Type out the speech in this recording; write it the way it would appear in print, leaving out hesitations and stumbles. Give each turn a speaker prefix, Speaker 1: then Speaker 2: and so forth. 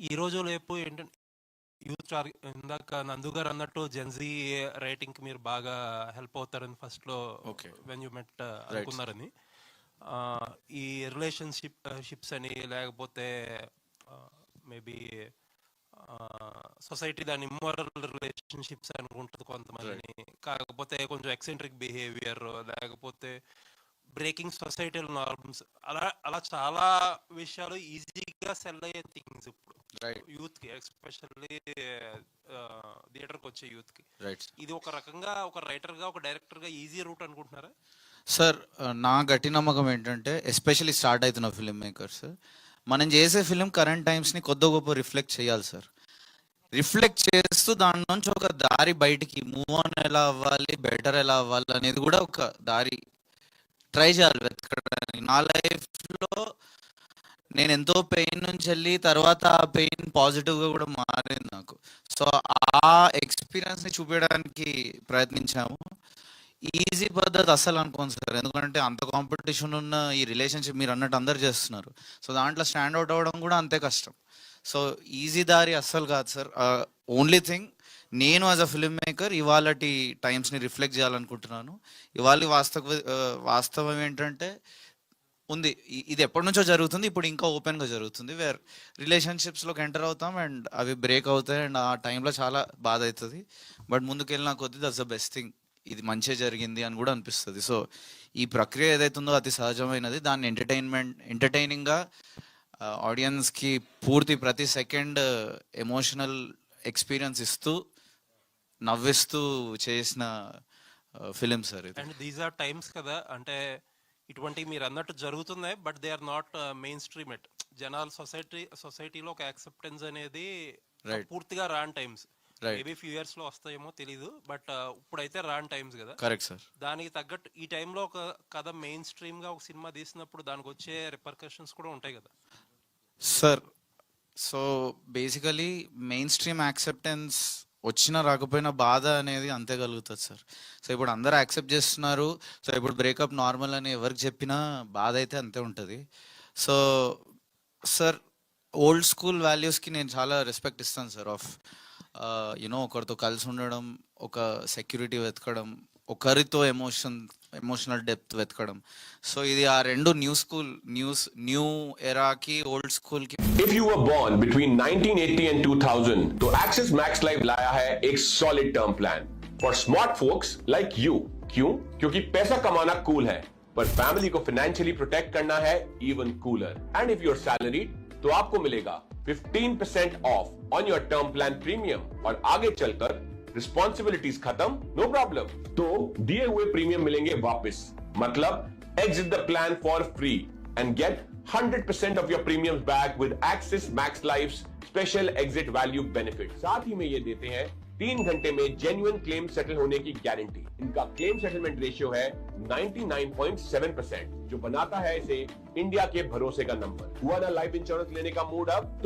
Speaker 1: ఈ రోజు రేపు ఏంటంటే యూత్ ఇందాక నందు గారు అన్నట్టు జెన్జీ రైటింగ్కి మీరు బాగా హెల్ప్ అవుతారని ఫస్ట్లో
Speaker 2: okay.
Speaker 1: When you met
Speaker 2: right.
Speaker 1: అనుకున్నారని. ఈ షిప్స్ అని లేకపోతే మేబీ సొసైటీ దాని ఇమ్మోరల్ రిలేషన్షిప్స్ అనుకుంటుంది కొంతమందిని, కాకపోతే కొంచెం ఎక్సెంట్రిక్ బిహేవియర్ లేకపోతే బ్రేకింగ్ సొసైటల్ నార్మ్స్, అలా అలా చాలా విషయాలు ఈజీగా సెల్ అయ్యే థింగ్స్ ఇప్పుడు
Speaker 2: రైట్.
Speaker 1: యూత్కి, ఎస్పెషల్లీ థియేటర్కి వచ్చే యూత్కి.
Speaker 2: రైట్.
Speaker 1: ఇది ఒక రకంగా ఒక రైటర్గా ఒక డైరెక్టర్గా ఈజీ రూట్ అనుకుంటున్నారా?
Speaker 2: సార్, నా గట్టి నమ్మకం ఏంటంటే ఎస్పెషల్లీ స్టార్ట్ అవుతున్న ఫిల్మ్ మేకర్స్ మనం చేసే ఫిలిం కరెంట్ టైమ్స్ని కొద్ది గొప్ప రిఫ్లెక్ట్ చేయాలి సార్. రిఫ్లెక్ట్ చేస్తూ దాని నుంచి ఒక దారి బయటికి మూవ్ ఆన్ ఎలా అవ్వాలి, బెటర్ ఎలా అవ్వాలి అనేది కూడా ఒక దారి ట్రై చేయాలి వెతకడానికి. నా లైఫ్లో నేను ఎంతో పెయిన్ నుంచి వెళ్ళి తర్వాత ఆ పెయిన్ పాజిటివ్గా కూడా మారింది నాకు. సో ఆ ఎక్స్పీరియన్స్ని చూపించడానికి ప్రయత్నించాము. ఈజీ పద్ధతి అస్సలు అనుకోను సార్, ఎందుకంటే అంత కాంపిటీషన్ ఉన్న ఈ రిలేషన్షిప్ మీరు అన్నట్టు అందరు చేస్తున్నారు. సో దాంట్లో స్టాండ్ అవుట్ అవ్వడం కూడా అంతే కష్టం. సో ఈజీ దారి అస్సలు కాదు సార్. ఓన్లీ థింగ్, నేను యాజ్ అ ఫిల్మ్ మేకర్ ఇవాళటి టైమ్స్ని రిఫ్లెక్ట్ చేయాలనుకుంటున్నాను. ఇవాళ వాస్తవం ఏంటంటే ఉంది, ఇది ఎప్పటి నుంచో జరుగుతుంది, ఇప్పుడు ఇంకా ఓపెన్గా జరుగుతుంది. వేర్ రిలేషన్షిప్స్లోకి ఎంటర్ అవుతాం అండ్ అవి బ్రేక్ అవుతాయి అండ్ ఆ టైంలో చాలా బాధ అవుతుంది. బట్ ముందుకెళ్ళిన కొద్దీ దట్స్ ద బెస్ట్ థింగ్, ఇది మంచిగా జరిగింది అని కూడా అనిపిస్తుంది. సో ఈ ప్రక్రియ ఏదైతుందో అతి సహజమైనది. దాన్ని ఎంటర్టైనింగ్గా ఆడియన్స్కి పూర్తి ప్రతి సెకండ్ ఎమోషనల్ ఎక్స్పీరియన్స్ ఇస్తూ నవ్విస్తూ చేసిన ఫిలిం సార్ ఇది.
Speaker 1: అండ్ దీస్ ఆర్ టైమ్స్ కదా, అంటే ఇటువంటి మీరు అన్నట్టు జరుగుతున్నాయి, but they are not mainstream yet. జనాలు సొసైటీలో ఒక యాక్సెప్టెన్స్ అనేది పూర్తిగా రాన్ టైమ్స్. మేబీ ఫ్యూ ఇయర్స్ లో వస్తాయేమో తెలీదు, బట్ ఇప్పుడైతే రాన్ టైమ్స్ కదా.
Speaker 2: Correct sir.
Speaker 1: దానికి తగ్గట్టు ఈ టైంలో ఒక కథ మెయిన్ స్ట్రీమ్ గా ఒక సినిమా తీసినప్పుడు దానికి వచ్చే రిపర్కషన్స్ కూడా ఉంటాయి కదా
Speaker 2: sir. So basically main stream acceptance వచ్చినా రాకపోయినా బాధ అనేది అంతే కలుగుతుంది సార్. సో ఇప్పుడు అందరూ యాక్సెప్ట్ చేస్తున్నారు, సో ఇప్పుడు బ్రేకప్ నార్మల్ అని ఎవరికి చెప్పినా బాధ అయితే అంతే ఉంటుంది. సో సార్, ఓల్డ్ స్కూల్ వాల్యూస్కి నేను చాలా రెస్పెక్ట్ ఇస్తాను సార్. ఆఫ్ యూనో ఒకరితో కలిసి ఉండడం, ఒక సెక్యూరిటీ వెతకడం, ఒకరితో ఎమోషనల్ డెప్త్ వెతకడం. సో ఇది ఆ రెండు న్యూ ఎరాకి ఓల్డ్ స్కూల్కి.
Speaker 3: If you were born between 1980 and 2000, तो Axis Max Life लाया है एक solid term plan for smart folks like you. क्यों? क्योंकि पैसा कमाना cool है, पर फैमिली को फाइनेंशियली प्रोटेक्ट करना है even cooler. And if you're salaried, तो आपको मिलेगा 15% of on your term plan premium और आगे चलकर रिस्पॉन्सिबिलिटीज खत्म, नो प्रॉब्लम. तो दिए हुए प्रीमियम मिलेंगे वापस, मतलब exit the plan for free and get 100% of your premiums back with Axis Max Life's special exit value benefit. साथ ही में ये देते हैं 3 घंटे में जेन्युइन क्लेम सेटल होने की गारंटी. इनका क्लेम सेटलमेंट रेशियो है 99.7%, जो बनाता है इसे इंडिया के भरोसे का नंबर. हुआ ना लाइफ इंश्योरेंस लेने का मूड अब, तो